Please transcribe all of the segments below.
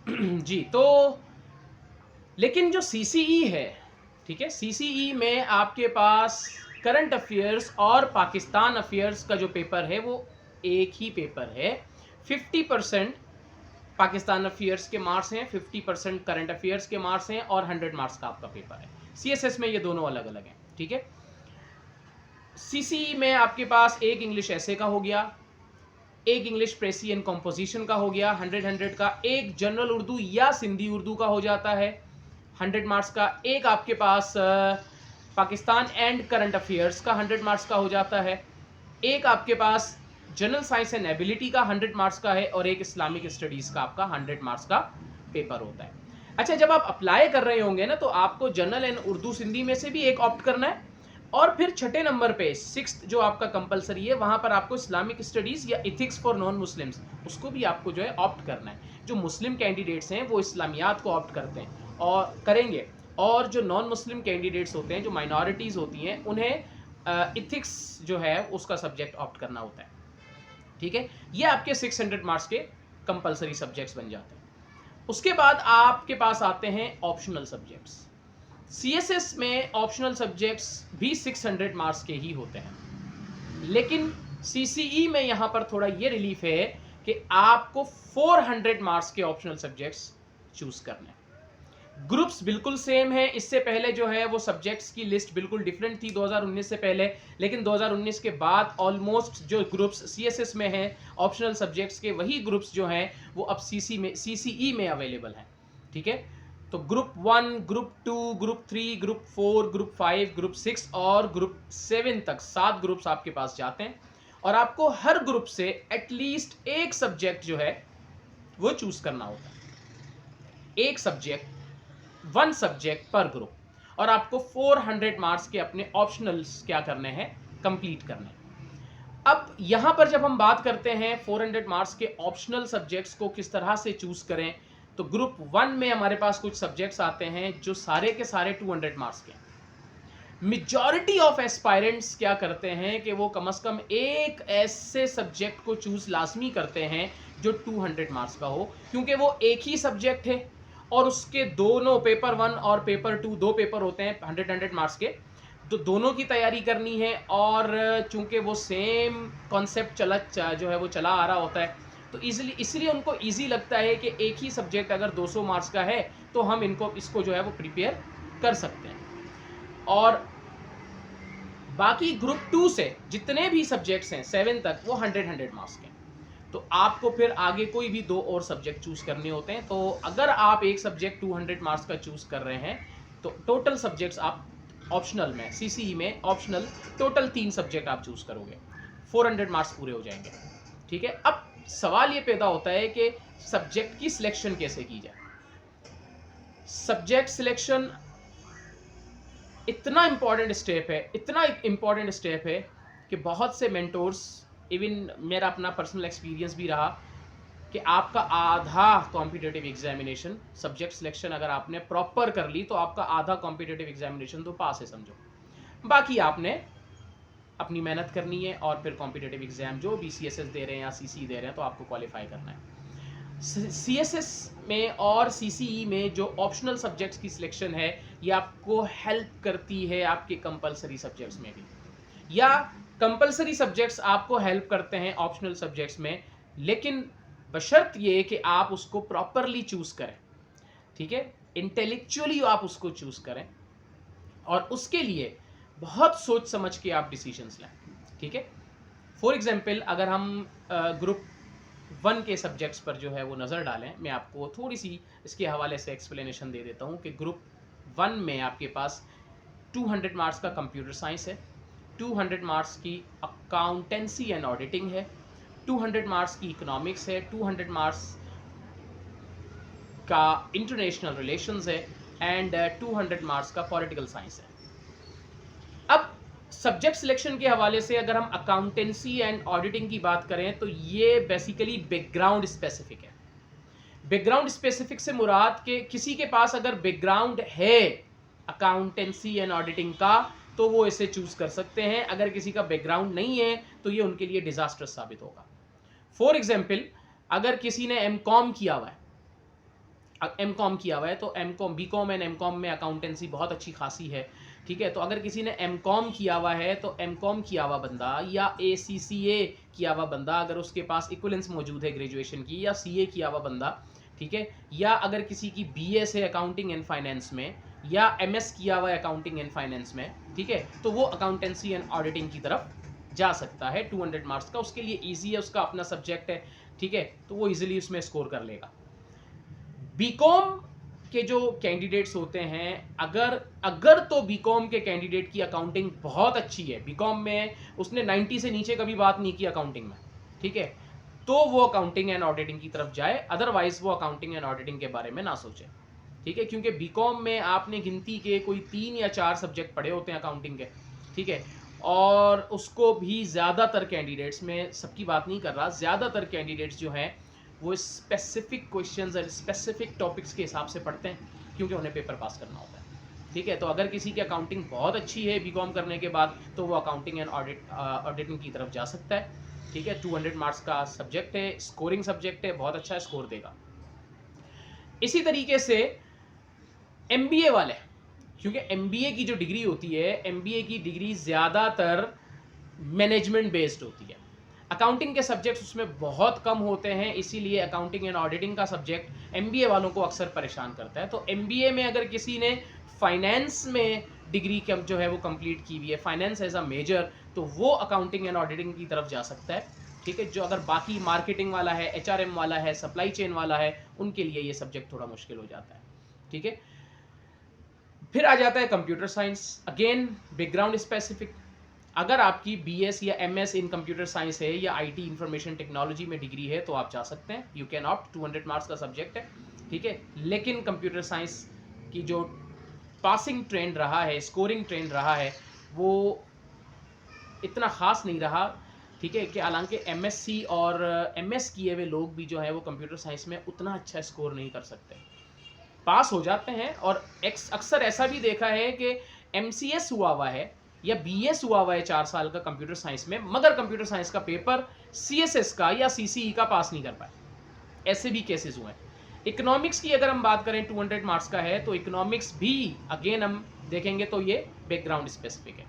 जी, तो लेकिन जो सीसीई है, ठीक है, सीसीई में आपके पास करंट अफेयर्स और पाकिस्तान अफेयर्स का जो पेपर है वो एक ही पेपर है। 50% पाकिस्तान अफेयर्स के मार्क्स हैं, 50% करंट अफेयर्स के मार्क्स हैं और 100 मार्क्स का आपका पेपर है। सीएसएस में ये दोनों अलग अलग हैं, ठीक है। सीसीई में आपके पास एक इंग्लिश ऐसे का हो गया, एक इंग्लिश प्रेसी एंड कॉम्पोजिशन का हो गया 100 का, एक जनरल उर्दू या सिंधी उर्दू का हो जाता है 100 मार्क्स का, एक आपके पास पाकिस्तान एंड करंट अफेयर्स का 100 मार्क्स का हो जाता है, एक आपके पास जनरल साइंस एंड एबिलिटी का 100 मार्क्स का है और एक इस्लामिक स्टडीज का आपका 100 मार्क्स का पेपर होता है। अच्छा, जब आप अप्लाई कर रहे होंगे ना तो आपको जनरल एंड उर्दू सिंधी में से भी एक ऑप्ट करना है और फिर छठे नंबर पे सिक्स्थ जो आपका कंपलसरी है वहां पर आपको इस्लामिक स्टडीज या इथिक्स फॉर नॉन मुस्लिम्स उसको भी आपको जो है ऑप्ट करना है। जो मुस्लिम कैंडिडेट्स हैं वो इस्लामियात को ऑप्ट करते हैं और करेंगे, और जो नॉन मुस्लिम कैंडिडेट्स होते हैं, जो माइनॉरिटीज़ होती हैं, उन्हें इथिक्स जो है उसका सब्जेक्ट ऑप्ट करना होता है, ठीक है। ये आपके 600 मार्क्स के कंपलसरी सब्जेक्ट्स बन जाते हैं। उसके बाद आपके पास आते हैं ऑप्शनल सब्जेक्ट्स। सीएसएस में ऑप्शनल सब्जेक्ट्स भी 600 मार्क्स के ही होते हैं, लेकिन सीसीई में यहाँ पर थोड़ा ये रिलीफ है कि आपको 400 मार्क्स के ऑप्शनल सब्जेक्ट्स चूज करने हैं। ग्रुप्स बिल्कुल सेम है, इससे पहले जो है वो सब्जेक्ट्स की लिस्ट बिल्कुल डिफरेंट थी 2019 से पहले, लेकिन 2019 के बाद ऑलमोस्ट जो ग्रुप्स सीएसएस में हैं ऑप्शनल सब्जेक्ट्स के, वही ग्रुप्स जो हैं वो अब सीसीई में अवेलेबल हैं, ठीक है। तो group 1, group 2, group 3, group 4, group 5, group 6 और ग्रुप 7 तक 7 ग्रुप्स आपके पास जाते हैं और आपको हर ग्रुप से एटलीस्ट एक सब्जेक्ट जो है वो चूज करना होता है। एक सब्जेक्ट, 1 सब्जेक्ट पर ग्रुप, और आपको 400 मार्क्स के अपने ऑप्शनल्स क्या करने हैं, कंप्लीट करने हैं। अब यहां पर जब हम बात करते हैं 400 मार्क्स के ऑप्शनल सब्जेक्ट्स को किस तरह से चूज करें, तो ग्रुप 1 में हमारे पास कुछ सब्जेक्ट्स आते हैं जो सारे के सारे 200 मार्क्स के हैं। मेजॉरिटी ऑफ एस्पायरेंट्स क्या करते हैं कि वो कम से कम एक ऐसे सब्जेक्ट को चूज लाजमी करते हैं जो 200 मार्क्स का हो, क्योंकि वो एक ही सब्जेक्ट है और उसके दोनों पेपर 1 और पेपर 2 दो पेपर होते हैं 100 मार्क्स के, तो दोनों की तैयारी करनी है। और चूंकि वो सेम कॉन्सेप्ट जो है वो चला आ रहा होता है, तो इसलिए उनको इजी लगता है कि एक ही सब्जेक्ट अगर 200 मार्क्स का है तो हम इसको जो है वो प्रिपेयर कर सकते हैं। और बाकी ग्रुप 2 से जितने भी सब्जेक्ट्स हैं 7 तक वो 100 मार्क्स के, तो आपको फिर आगे कोई भी 2 और सब्जेक्ट चूज करने होते हैं। तो अगर आप एक सब्जेक्ट 200 मार्क्स का चूज कर रहे हैं तो टोटल सब्जेक्ट्स आप ऑप्शनल में, सीसीई में ऑप्शनल टोटल 3 सब्जेक्ट आप चूज करोगे, 400 मार्क्स पूरे हो जाएंगे, ठीक है। अब सवाल ये पैदा होता है कि सब्जेक्ट की सिलेक्शन कैसे की जाए। सब्जेक्ट सिलेक्शन इतना इंपॉर्टेंट स्टेप है, इतना इंपॉर्टेंट स्टेप है कि बहुत से मेंटोर्स, इवन मेरा अपना पर्सनल एक्सपीरियंस भी रहा कि आपका आधा कॉम्पिटिटिव एग्जामिनेशन, सब्जेक्ट सिलेक्शन अगर आपने प्रॉपर कर ली तो आपका आधा कॉम्पिटिटिव एग्जामिनेशन तो पास है समझो, बाकी आपने अपनी मेहनत करनी है और फिर कॉम्पिटिटिव एग्जाम जो BCSS दे रहे हैं या CC दे रहे हैं तो आपको क्वालिफाई करना है। CSS में और CCE में जो ऑप्शनल सब्जेक्ट्स की सिलेक्शन है ये आपको हेल्प करती है आपके कंपलसरी सब्जेक्ट्स में भी, या कंपलसरी सब्जेक्ट्स आपको हेल्प करते हैं ऑप्शनल सब्जेक्ट्स में, लेकिन बशर्त ये कि आप उसको प्रॉपरली चूज करें, ठीक है, इंटेलेक्चुअली आप उसको चूज करें और उसके लिए बहुत सोच समझ के आप डिसीजंस लें, ठीक है। फॉर एग्जांपल अगर हम ग्रुप 1 के सब्जेक्ट्स पर जो है वो नज़र डालें, मैं आपको थोड़ी सी इसके हवाले से एक्सप्लेनेशन दे देता हूँ कि ग्रुप 1 में आपके पास 200 मार्क्स का कंप्यूटर साइंस है, 200 मार्क्स की अकाउंटेंसी एंड ऑडिटिंग है, 200 मार्क्स की इकोनॉमिक्स है, 200 मार्क्स का इंटरनेशनल रिलेशंस है एंड 200 मार्क्स का पॉलिटिकल साइंस है। अब सब्जेक्ट सिलेक्शन के हवाले से अगर हम अकाउंटेंसी एंड ऑडिटिंग की बात करें तो ये बेसिकली बैकग्राउंड स्पेसिफिक है। बैकग्राउंड स्पेसिफिक से मुराद के किसी के पास अगर बैकग्राउंड है अकाउंटेंसी एंड ऑडिटिंग का तो वो इसे चूज कर सकते हैं, अगर किसी का बैकग्राउंड नहीं है तो ये उनके लिए डिजास्टर्स साबित होगा। फॉर एग्जाम्पल अगर किसी ने MCOM किया हुआ है एमकॉम किया हुआ है तो एमकॉम, बीकॉम एंड एमकॉम में अकाउंटेंसी बहुत अच्छी खासी है, ठीक है। तो अगर किसी ने एमकॉम किया हुआ है तो एमकॉम किया हुआ बंदा या ACCA किया हुआ बंदा, अगर उसके पास इक्विवेलेंस मौजूद है ग्रेजुएशन की, या CA किया हुआ बंदा, ठीक है, या अगर किसी की BS है अकाउंटिंग एंड फाइनेंस में, या MS किया हुआ है अकाउंटिंग एंड फाइनेंस में, ठीक है, तो वो अकाउंटेंसी एंड ऑडिटिंग की तरफ जा सकता है। 200 मार्क्स का उसके लिए ईजी है, उसका अपना सब्जेक्ट है, ठीक है, तो वो ईजिली उसमें स्कोर कर लेगा। बीकॉम के जो कैंडिडेट्स होते हैं, अगर तो बीकॉम के कैंडिडेट की अकाउंटिंग बहुत अच्छी है, बीकॉम में उसने 90 से नीचे कभी बात नहीं की अकाउंटिंग में, ठीक है, तो वो अकाउंटिंग एंड ऑडिटिंग की तरफ जाए, अदरवाइज वो अकाउंटिंग एंड ऑडिटिंग के बारे में ना सोचे, ठीक है, क्योंकि बीकॉम में आपने गिनती के कोई 3 या 4 सब्जेक्ट पढ़े होते हैं अकाउंटिंग के, ठीक है, और उसको भी ज़्यादातर कैंडिडेट्स में, सबकी बात नहीं कर रहा, ज़्यादातर कैंडिडेट्स जो हैं वो स्पेसिफिक क्वेश्चंस और स्पेसिफिक टॉपिक्स के हिसाब से पढ़ते हैं, क्योंकि उन्हें पेपर पास करना होता है, ठीक है। तो अगर किसी की अकाउंटिंग बहुत अच्छी है बीकॉम करने के बाद, तो वो अकाउंटिंग एंड ऑडिटिंग की तरफ जा सकता है, ठीक है। 200 मार्क्स का सब्जेक्ट है, स्कोरिंग सब्जेक्ट है, बहुत अच्छा स्कोर देगा। इसी तरीके से MBA वाले, क्योंकि MBA की जो डिग्री होती है, MBA की डिग्री ज़्यादातर मैनेजमेंट बेस्ड होती है, अकाउंटिंग के सब्जेक्ट्स उसमें बहुत कम होते हैं, इसीलिए अकाउंटिंग एंड ऑडिटिंग का सब्जेक्ट MBA वालों को अक्सर परेशान करता है। तो MBA में अगर किसी ने फाइनेंस में डिग्री जो है वो कंप्लीट की हुई है, फाइनेंस एज अ मेजर, तो वो अकाउंटिंग एंड ऑडिटिंग की तरफ जा सकता है, ठीक है। जो अगर बाकी मार्केटिंग वाला है, HRM वाला है, सप्लाई चेन वाला है, उनके लिए ये सब्जेक्ट थोड़ा मुश्किल हो जाता है, ठीक है। फिर आ जाता है computer science, again background specific. अगर आपकी BS या MS इन कंप्यूटर साइंस है या IT इंफॉर्मेशन टेक्नोलॉजी में डिग्री है तो आप जा सकते हैं, यू कैन ऑप्ट, 200 मार्क्स का सब्जेक्ट है, ठीक है। लेकिन कंप्यूटर साइंस की जो पासिंग ट्रेंड रहा है, स्कोरिंग ट्रेंड रहा है, वो इतना ख़ास नहीं रहा, ठीक है, कि हालांकि MSc और MS किए हुए लोग भी जो है वो कंप्यूटर साइंस में उतना अच्छा स्कोर नहीं कर सकते, पास हो जाते हैं। और अक्सर ऐसा भी देखा है कि MCS हुआ है या BS हुआ है 4 साल का कंप्यूटर साइंस में, मगर कंप्यूटर साइंस का पेपर CSS का या CCE का पास नहीं कर पाए, ऐसे भी केसेस हुए हैं। इकोनॉमिक्स की अगर हम बात करें, 200 मार्क्स का है, तो इकोनॉमिक्स भी अगेन हम देखेंगे तो ये बैकग्राउंड स्पेसिफिक है,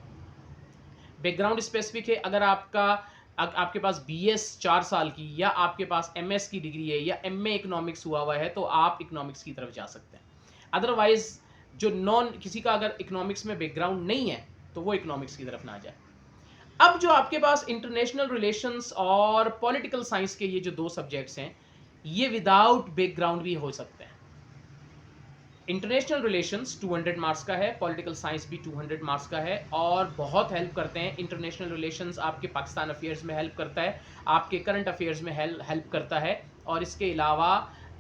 बैकग्राउंड स्पेसिफिक है। अगर आपके पास BS 4 साल की, या आपके पास MS की डिग्री है, या MA इकोनॉमिक्स हुआ है, तो आप इकोनॉमिक्स की तरफ जा सकते हैं। अदरवाइज जो किसी का अगर इकोनॉमिक्स में बैकग्राउंड नहीं है तो वो इकोनॉमिक्स की तरफ ना जाए। अब जो आपके पास इंटरनेशनल रिलेशंस और पॉलिटिकल साइंस के ये जो 2 सब्जेक्ट्स हैं, ये विदाउट बैकग्राउंड भी हो सकते हैं। इंटरनेशनल रिलेशंस 200 मार्क्स का है, पॉलिटिकल साइंस भी 200 मार्क्स का है, और बहुत हेल्प करते हैं। इंटरनेशनल रिलेशंस आपके पाकिस्तान अफेयर्स में हेल्प करता है, आपके करंट अफेयर्स में हेल्प करता है, और इसके अलावा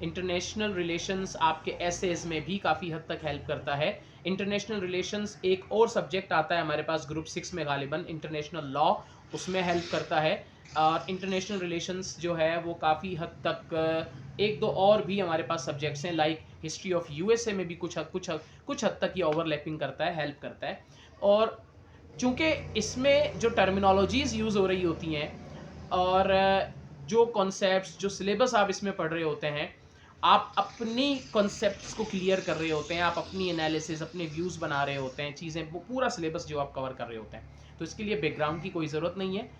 इंटरनेशनल रिलेशंस आपके एसेज में भी काफ़ी हद तक हेल्प करता है। इंटरनेशनल रिलेशंस एक और सब्जेक्ट आता है हमारे पास ग्रुप 6 में गालिबन, इंटरनेशनल लॉ, उसमें हेल्प करता है। और इंटरनेशनल रिलेशंस जो है वो काफ़ी हद तक एक दो और भी हमारे पास सब्जेक्ट्स हैं, लाइक हिस्ट्री ऑफ USA में भी कुछ हद तक ये ओवरलैपिंग करता है, हेल्प करता है। और चूँकि इसमें जो टर्मिनोलॉजीज़ यूज़ हो रही होती हैं, और जो कॉन्सेप्ट्स, जो सिलेबस आप इसमें पढ़ रहे होते हैं, आप अपनी कॉन्सेप्ट्स को क्लियर कर रहे होते हैं, आप अपनी एनालिसिस, अपने व्यूज़ बना रहे होते हैं, चीज़ें, वो पूरा सिलेबस जो आप कवर कर रहे होते हैं, तो इसके लिए बैकग्राउंड की कोई ज़रूरत नहीं है।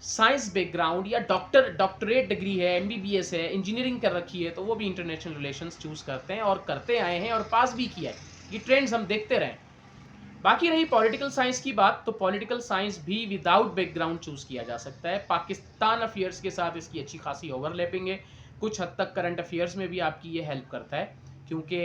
साइंस बैकग्राउंड या डॉक्टरेट डिग्री है, MBBS है, इंजीनियरिंग कर रखी है, तो वो भी इंटरनेशनल रिलेशंस चूज़ करते हैं और करते आए हैं और पास भी किया है, ये ट्रेंड्स हम देखते रहें। बाकी रही पॉलिटिकल साइंस की बात, तो पॉलिटिकल साइंस भी विदाउट बैकग्राउंड चूज़ किया जा सकता है। पाकिस्तान अफेयर्स के साथ इसकी अच्छी खासी ओवरलैपिंग है, कुछ हद तक करंट अफेयर्स में भी आपकी ये हेल्प करता है, क्योंकि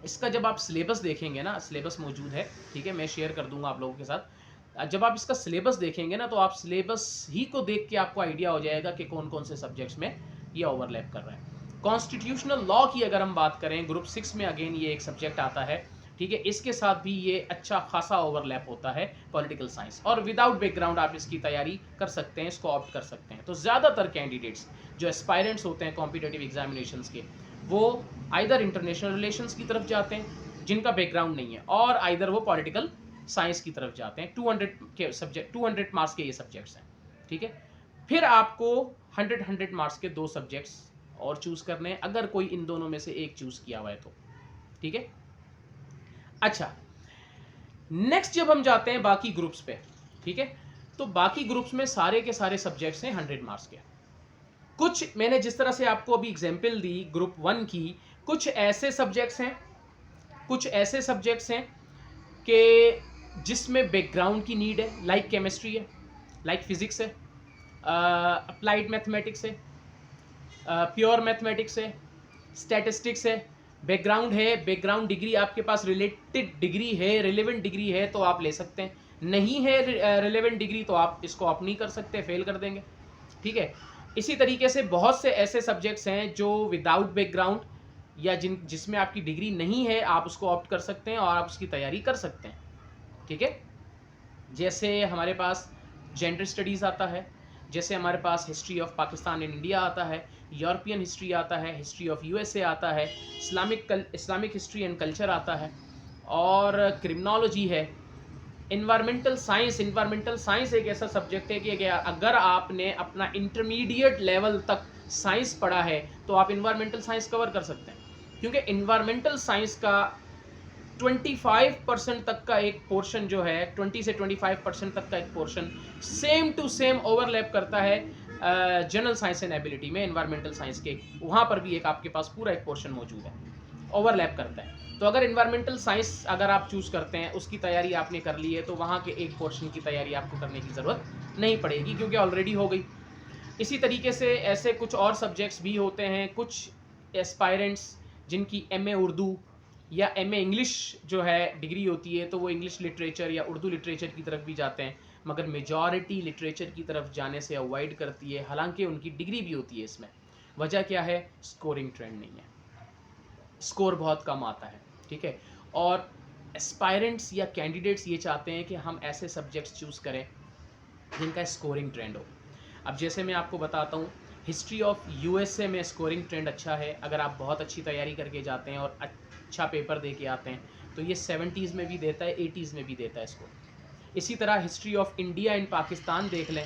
इसका जब आप सिलेबस देखेंगे ना, सिलेबस मौजूद है, ठीक है, मैं शेयर कर दूंगा आप लोगों के साथ। जब आप इसका सिलेबस देखेंगे ना, तो आप सिलेबस ही को देख के आपको आइडिया हो जाएगा कि कौन कौन से सब्जेक्ट्स में ये ओवरलैप कर रहे हैं। कॉन्स्टिट्यूशनल लॉ की अगर हम बात करें, ग्रुप 6 में अगेन ये एक सब्जेक्ट आता है, ठीक है, इसके साथ भी ये अच्छा खासा ओवरलैप होता है पॉलिटिकल साइंस, और विदाउट बैकग्राउंड आप इसकी तैयारी कर सकते हैं, इसको ऑप्ट कर सकते हैं। तो ज़्यादातर कैंडिडेट्स जो एस्पायरेंट्स होते हैं कॉम्पिटिटिव एग्जामिनेशंस के, वो आइदर इंटरनेशनल रिलेशंस की तरफ जाते हैं जिनका बैकग्राउंड नहीं है, और आइदर वो पॉलिटिकल साइंस की तरफ जाते हैं। 200 के सब्जेक्ट, 200 मार्क्स के ये सब्जेक्ट्स हैं, ठीक है। फिर आपको 100 मार्क्स के 2 सब्जेक्ट्स और चूज़ करने हैं, अगर कोई इन दोनों में से एक चूज़ किया हुआ है तो। ठीक है, अच्छा नेक्स्ट जब हम जाते हैं बाकी ग्रुप्स पे, ठीक है, तो बाकी ग्रुप्स में सारे के सारे सब्जेक्ट्स हैं 100 मार्क्स के। कुछ मैंने जिस तरह से आपको अभी एग्जाम्पल दी ग्रुप 1 की, कुछ ऐसे सब्जेक्ट्स हैं, कुछ ऐसे सब्जेक्ट्स हैं कि जिसमें बैकग्राउंड की नीड है, लाइक केमिस्ट्री है, लाइक फिजिक्स है, अप्लाइड मैथमेटिक्स है, प्योर मैथमेटिक्स है, स्टैटिस्टिक्स है, बैकग्राउंड है, बैकग्राउंड डिग्री आपके पास रिलेटेड डिग्री है, रिलेवेंट डिग्री है तो आप ले सकते हैं, नहीं है रिलेवेंट डिग्री तो आप इसको ऑप्ट नहीं कर सकते, फेल कर देंगे। ठीक है, इसी तरीके से बहुत से ऐसे सब्जेक्ट्स हैं जो विदाउट बैकग्राउंड या जिसमें आपकी डिग्री नहीं है, आप उसको ऑप्ट कर सकते हैं और आप उसकी तैयारी कर सकते हैं। ठीक है, जैसे हमारे पास जेंडर स्टडीज़ आता है, जैसे हमारे पास history of Pakistan and India आता है, यूरोपियन हिस्ट्री आता है, हिस्ट्री ऑफ यूएसए आता है, इस्लामिक हिस्ट्री एंड कल्चर आता है, और क्रिमिनोलॉजी है, इन्वायरमेंटल साइंस एक ऐसा सब्जेक्ट है कि अगर आपने अपना इंटरमीडिएट लेवल तक साइंस पढ़ा है तो आप इन्वायरमेंटल साइंस कवर कर सकते हैं, क्योंकि इन्वायरमेंटल साइंस का 25% तक का एक पोर्शन जो है, 20 से 25% तक का एक portion same to same overlap करता है जनरल साइंस एंड एबिलिटी में। इन्वायरमेंटल साइंस के वहाँ पर भी एक आपके पास पूरा एक पोर्शन मौजूद है, ओवरलैप करता है। तो अगर इन्वायरमेंटल साइंस अगर आप चूज़ करते हैं, उसकी तैयारी आपने कर ली है, तो वहाँ के एक पोर्शन की तैयारी आपको करने की ज़रूरत नहीं पड़ेगी, क्योंकि ऑलरेडी हो गई। इसी तरीके से ऐसे कुछ और सब्जेक्ट्स भी होते हैं, कुछ एस्पायरेंट्स जिनकी एमए उर्दू या एमए इंग्लिश जो है डिग्री होती है, तो वो इंग्लिश लिटरेचर या उर्दू लिटरेचर की तरफ भी जाते हैं, मगर मेजॉरिटी लिटरेचर की तरफ जाने से अवॉइड करती है, हालांकि उनकी डिग्री भी होती है इसमें। वजह क्या है? स्कोरिंग ट्रेंड नहीं है, स्कोर बहुत कम आता है। ठीक है, और एस्पायरेंट्स या कैंडिडेट्स ये चाहते हैं कि हम ऐसे सब्जेक्ट्स चूज़ करें जिनका स्कोरिंग ट्रेंड हो। अब जैसे मैं आपको बताता हूँ, हिस्ट्री ऑफ यूएसए में स्कोरिंग ट्रेंड अच्छा है। अगर आप बहुत अच्छी तैयारी करके जाते हैं और अच्छा पेपर दे के आते हैं तो ये 70s में भी देता है, 80s में भी देता है स्कोर। इसी तरह history of India in Pakistan देख लें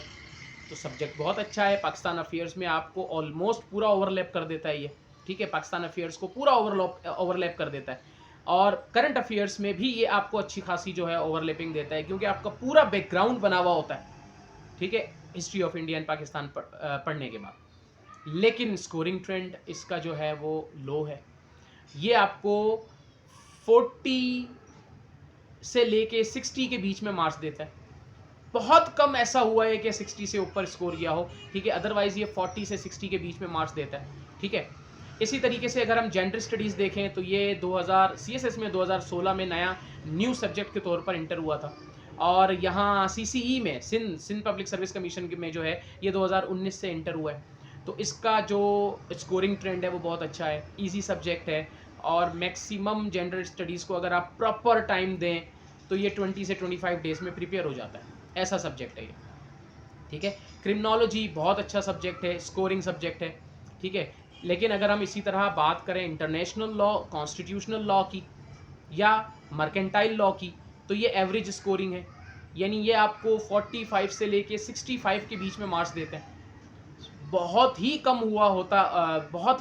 तो सब्जेक्ट बहुत अच्छा है, पाकिस्तान अफेयर्स में आपको ऑलमोस्ट पूरा ओवरलैप कर देता है ये। ठीक है, पाकिस्तान अफेयर्स को पूरा ओवरलैप कर देता है, और करंट अफेयर्स में भी ये आपको अच्छी खासी जो है ओवरलैपिंग देता है, क्योंकि आपका पूरा बैकग्राउंड बना हुआ होता है। ठीक है, history of India and Pakistan पढ़ने के बाद। लेकिन स्कोरिंग ट्रेंड इसका जो है वो लो है, ये आपको 40 से लेके 60 के बीच में मार्क्स देता है। बहुत कम ऐसा हुआ है कि 60 से ऊपर स्कोर किया हो। ठीक है, अदरवाइज ये 40 से 60 के बीच में मार्क्स देता है। ठीक है, इसी तरीके से अगर हम जेंडर स्टडीज़ देखें तो ये 2000 सीएसएस में 2016 में नया न्यू सब्जेक्ट के तौर पर इंटर हुआ था, और यहाँ सीसीई में सिंध पब्लिक सर्विस कमीशन में जो है ये 2019 से इंटर हुआ है। तो इसका जो स्कोरिंग ट्रेंड है वो बहुत अच्छा है, इजी सब्जेक्ट है, और मैक्सिमम जेंडर स्टडीज़ को अगर आप प्रॉपर टाइम दें तो ये 20 से 25 डेज़ में प्रिपेयर हो जाता है, ऐसा सब्जेक्ट है ये। ठीक है, क्रिमिनोलॉजी बहुत अच्छा सब्जेक्ट है, स्कोरिंग सब्जेक्ट है। ठीक है, लेकिन अगर हम इसी तरह बात करें इंटरनेशनल लॉ, कॉन्स्टिट्यूशनल लॉ की या मर्केंटाइल लॉ की, तो ये एवरेज स्कोरिंग है, यानी ये आपको 45 से लेके 65 के बीच में मार्क्स देते हैं। बहुत ही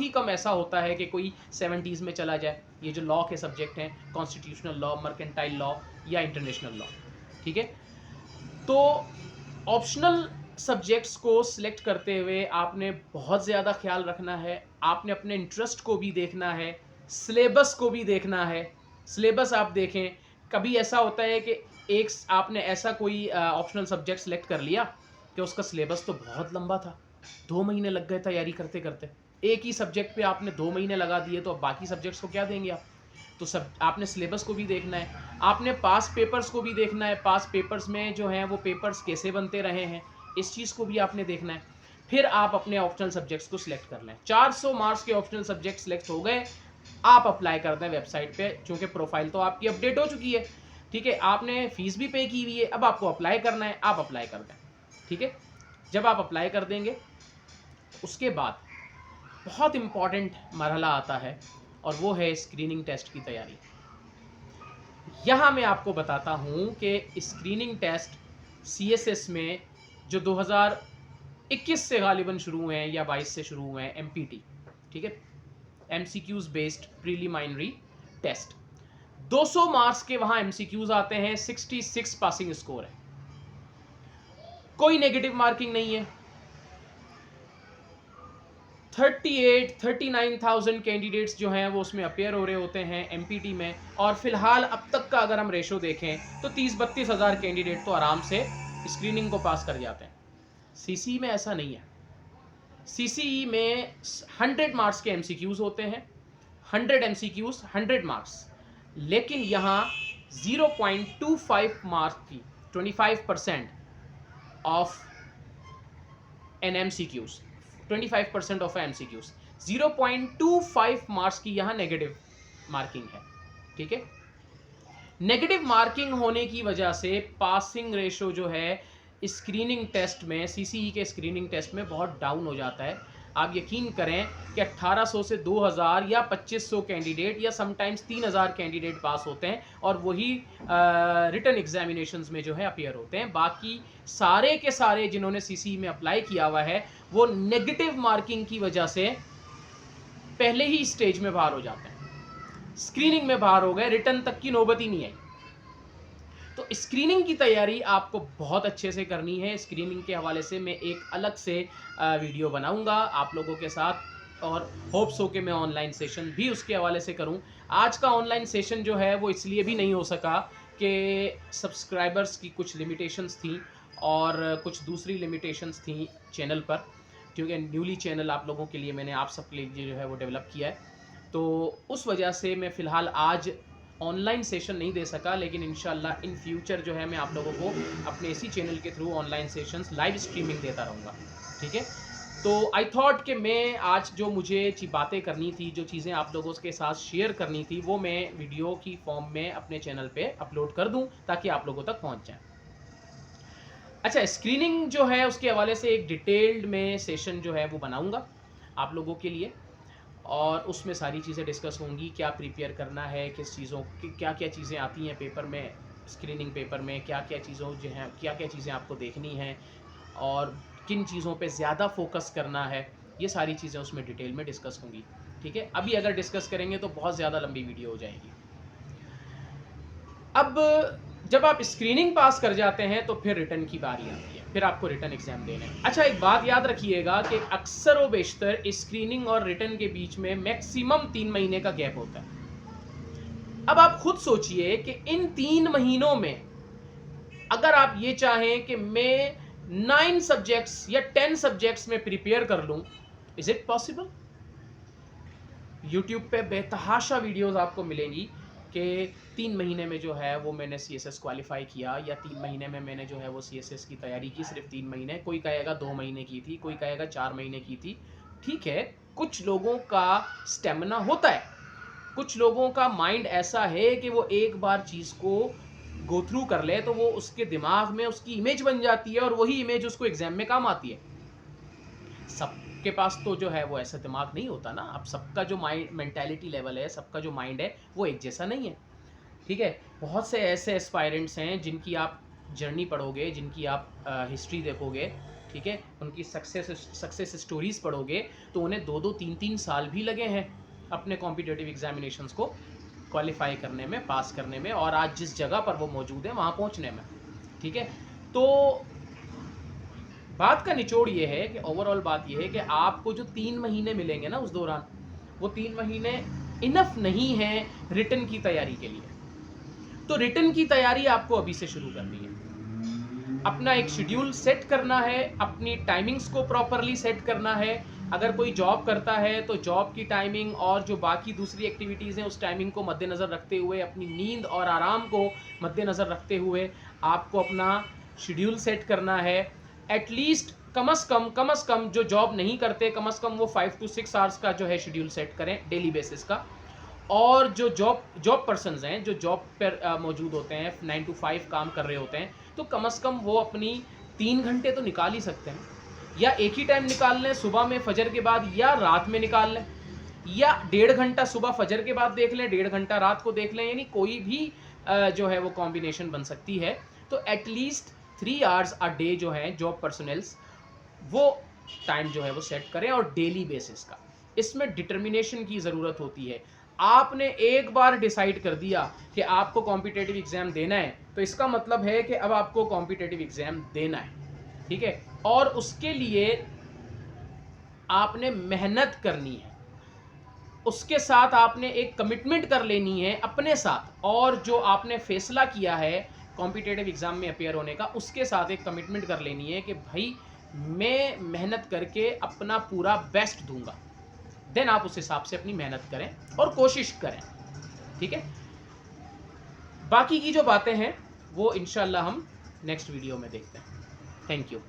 कम ऐसा होता है कि कोई 70s में चला जाए, ये जो लॉ के सब्जेक्ट हैं, कॉन्स्टिट्यूशनल लॉ, मर्केंटाइल लॉ या इंटरनेशनल लॉ। ठीक है, तो ऑप्शनल सब्जेक्ट्स को सिलेक्ट करते हुए आपने बहुत ज़्यादा ख्याल रखना है, आपने अपने इंटरेस्ट को भी देखना है, सिलेबस को भी देखना है। सिलेबस आप देखें, कभी ऐसा होता है कि एक आपने ऐसा कोई ऑप्शनल सब्जेक्ट सेलेक्ट कर लिया कि उसका सिलेबस तो बहुत लंबा था, 2 महीने लग गए तैयारी करते करते, एक ही सब्जेक्ट पे आपने 2 महीने लगा दिए, तो अब बाकी सब्जेक्ट्स को क्या देंगे आप? तो सब आपने सिलेबस को भी देखना है, आपने पास पेपर्स को भी देखना है, पास पेपर्स में जो हैं वो पेपर्स कैसे बनते रहे हैं, इस चीज़ को भी आपने देखना है। फिर आप अपने ऑप्शनल सब्जेक्ट्स को सिलेक्ट कर लें। 400 मार्क्स के ऑप्शनल सब्जेक्ट सिलेक्ट हो गए, आप अप्लाई कर दें वेबसाइट पे, चूँकि प्रोफाइल तो आपकी अपडेट हो चुकी है। ठीक है, आपने फ़ीस भी पे की हुई है, अब आपको अप्लाई करना है, आप अप्लाई कर दें। ठीक है, जब आप अप्लाई कर देंगे उसके बाद बहुत इम्पॉर्टेंट मरहला आता है, और वो है स्क्रीनिंग टेस्ट की तैयारी। यहाँ मैं आपको बताता हूँ कि स्क्रीनिंग टेस्ट सीएसएस में जो 2021 से गालिबन शुरू हुए हैं या 22 से शुरू हुए हैं, एमपीटी, ठीक है, MCQs based preliminary test. 200 marks के वहां MCQs आते हैं, 66 पासिंग स्कोर है, कोई नेगेटिव मार्किंग नहीं है। 39,000 कैंडिडेट्स जो हैं वो उसमें अपेयर हो रहे होते हैं MPT में, और फिलहाल अब तक का अगर हम रेशो देखें तो 30-32 हज़ार कैंडिडेट तो आराम से स्क्रीनिंग को पास कर जाते हैं। CCE में ऐसा नहीं है। CCE में 100 मार्क्स के MCQs होते हैं, 100 MCQs 100 मार्क्स, लेकिन यहाँ 0.25 मार्क्स की 25% of an MCQs, 25% of MCQs, 0.25 marks की यहाँ नेगेटिव मार्किंग है। ठीक है, नेगेटिव मार्किंग होने की वजह से पासिंग रेशो जो है स्क्रीनिंग टेस्ट में, CCE के स्क्रीनिंग टेस्ट में बहुत डाउन हो जाता है। आप यकीन करें कि 1800 से 2000 या 2500 कैंडिडेट या समटाइम्स 3000 कैंडिडेट पास होते हैं, और वही रिटन एग्जामिनेशंस में जो है अपीयर होते हैं। बाकी सारे के सारे जिन्होंने CCE में अप्लाई किया हुआ है वो नेगेटिव मार्किंग की वजह से पहले ही स्टेज में बाहर हो जाते हैं, स्क्रीनिंग में बाहर हो गए, रिटन तक की नौबत ही नहीं आई। तो स्क्रीनिंग की तैयारी आपको बहुत अच्छे से करनी है। स्क्रीनिंग के हवाले से मैं एक अलग से वीडियो बनाऊंगा आप लोगों के साथ, और होप्स हो कि मैं ऑनलाइन सेशन भी उसके हवाले से करूं। आज का ऑनलाइन सेशन जो है वो इसलिए भी नहीं हो सका कि सब्सक्राइबर्स की कुछ लिमिटेशंस थी और कुछ दूसरी लिमिटेशंस थी चैनल पर, क्योंकि न्यूली चैनल आप लोगों के लिए मैंने आप सब के लिए जो है वो डेवलप किया है, तो उस वजह से मैं फ़िलहाल आज ऑनलाइन सेशन नहीं दे सका। लेकिन इंशाल्लाह इन फ्यूचर जो है मैं आप लोगों को अपने इसी चैनल के through online sessions live streaming देता रहूँगा। ठीक है, तो आई थॉट कि मैं आज जो मुझे बातें करनी थी, जो चीज़ें आप लोगों के साथ शेयर करनी थी, वो मैं वीडियो की फॉर्म में अपने चैनल पे अपलोड कर दूं ताकि आप लोगों तक पहुंच जाए। अच्छा, स्क्रीनिंग जो है उसके हवाले से एक डिटेल्ड में सेशन जो है वो बनाऊंगा आप लोगों के लिए, और उसमें सारी चीज़ें डिस्कस होंगी, क्या प्रिपेयर करना है, किस चीज़ों की क्या क्या चीज़ें आती हैं पेपर में, स्क्रीनिंग पेपर में क्या क्या चीज़ों जो हैं, क्या क्या चीज़ें आपको देखनी हैं और किन चीज़ों पे ज़्यादा फोकस करना है, ये सारी चीज़ें उसमें डिटेल में डिस्कस होंगी। ठीक है, अभी अगर डिस्कस करेंगे तो बहुत ज़्यादा लंबी वीडियो हो जाएगी। अब जब आप स्क्रीनिंग पास कर जाते हैं तो फिर रिटर्न की बारी आती है, फिर आपको रिटर्न एग्जाम देना है। अच्छा, एक बात याद रखिएगा कि अक्सर व बेशतर स्क्रीनिंग और रिटर्न के बीच में मैक्सिमम 3 महीने का गैप होता है। अब आप खुद सोचिए कि इन 3 महीनों में अगर आप ये चाहें कि मैं 9 सब्जेक्ट्स या 10 सब्जेक्ट्स में प्रिपेयर कर लूं, इज इट पॉसिबल? यूट्यूब पे बेतहाशा वीडियोस आपको मिलेंगी कि 3 महीने में जो है वो मैंने CSS क्वालिफाई किया, या 3 महीने में मैंने जो है वो CSS की तैयारी की, सिर्फ 3 महीने, कोई कहेगा 2 महीने की थी, कोई कहेगा 4 महीने की थी। ठीक है, कुछ लोगों का स्टेमिना होता है, कुछ लोगों का माइंड ऐसा है कि वो एक बार चीज़ को गो थ्रू कर ले तो वो उसके दिमाग में उसकी इमेज बन जाती है और वही इमेज उसको एग्जाम में काम आती है। सबके पास तो जो है वो ऐसा दिमाग नहीं होता ना। अब सबका जो माइंड मेंटालिटी लेवल है, सबका जो माइंड है वो एक जैसा नहीं है। ठीक है, बहुत से ऐसे एस्पायरेंट्स हैं जिनकी आप जर्नी पढ़ोगे, जिनकी आप हिस्ट्री देखोगे, ठीक है, उनकी सक्सेस स्टोरीज पढ़ोगे तो उन्हें 2-2, 3-3 साल भी लगे हैं अपने कॉम्पिटिटिव एग्जामिनेशंस को क्वालिफाई करने में, पास करने में, और आज जिस जगह पर वो मौजूद है वहाँ पहुँचने में। ठीक है, तो बात का निचोड़ ये है कि ओवरऑल बात ये है कि आपको जो 3 महीने मिलेंगे ना उस दौरान, वो 3 महीने इनफ नहीं है रिटन की तैयारी के लिए। तो रिटन की तैयारी आपको अभी से शुरू करनी है, अपना एक शेड्यूल सेट करना है, अपनी टाइमिंग्स को प्रॉपरली सेट करना है। अगर कोई जॉब करता है तो जॉब की टाइमिंग और जो बाकी दूसरी एक्टिविटीज़ हैं उस टाइमिंग को मद्देनज़र रखते हुए, अपनी नींद और आराम को मद्देनज़र रखते हुए आपको अपना शेड्यूल सेट करना है। एटलीस्ट कम अज़ कम जो जॉब नहीं करते, कम अज़ कम वो 5 to 6 आवर्स का जो है शेड्यूल सेट करें डेली बेसिस का। और जो जॉब पर्सन्स हैं, जो जॉब पर मौजूद होते हैं, 9 to 5 काम कर रहे होते हैं, तो कम अज़ कम वो अपनी 3 घंटे तो निकाल ही सकते हैं, या एक ही टाइम निकाल लें, सुबह में फजर के बाद, या रात में निकाल लें, या 1.5 घंटा सुबह फजर के बाद देख लें, 1.5 घंटा रात को देख लें, यानी कोई भी जो है वो कॉम्बिनेशन बन सकती है। तो एटलीस्ट 3 आवर्स अ डे जो है जॉब पर्सनल्स वो टाइम जो है वो सेट करें, और डेली बेसिस का। इसमें डिटर्मिनेशन की ज़रूरत होती है। आपने एक बार डिसाइड कर दिया कि आपको कॉम्पिटिटिव एग्ज़ाम देना है, तो इसका मतलब है कि अब आपको कॉम्पिटिटिव एग्ज़ाम देना है, ठीक है। और उसके लिए आपने मेहनत करनी है, उसके साथ आपने एक कमिटमेंट कर लेनी है अपने साथ, और जो आपने फैसला किया है कॉम्पिटिटिव एग्ज़ाम में अपेयर होने का, उसके साथ एक कमिटमेंट कर लेनी है कि भाई मैं मेहनत करके अपना पूरा बेस्ट दूंगा। देन आप उस हिसाब से अपनी मेहनत करें और कोशिश करें, ठीक है। बाकी की जो बातें हैं वो इंशाल्लाह हम नेक्स्ट वीडियो में देखते हैं। Thank you.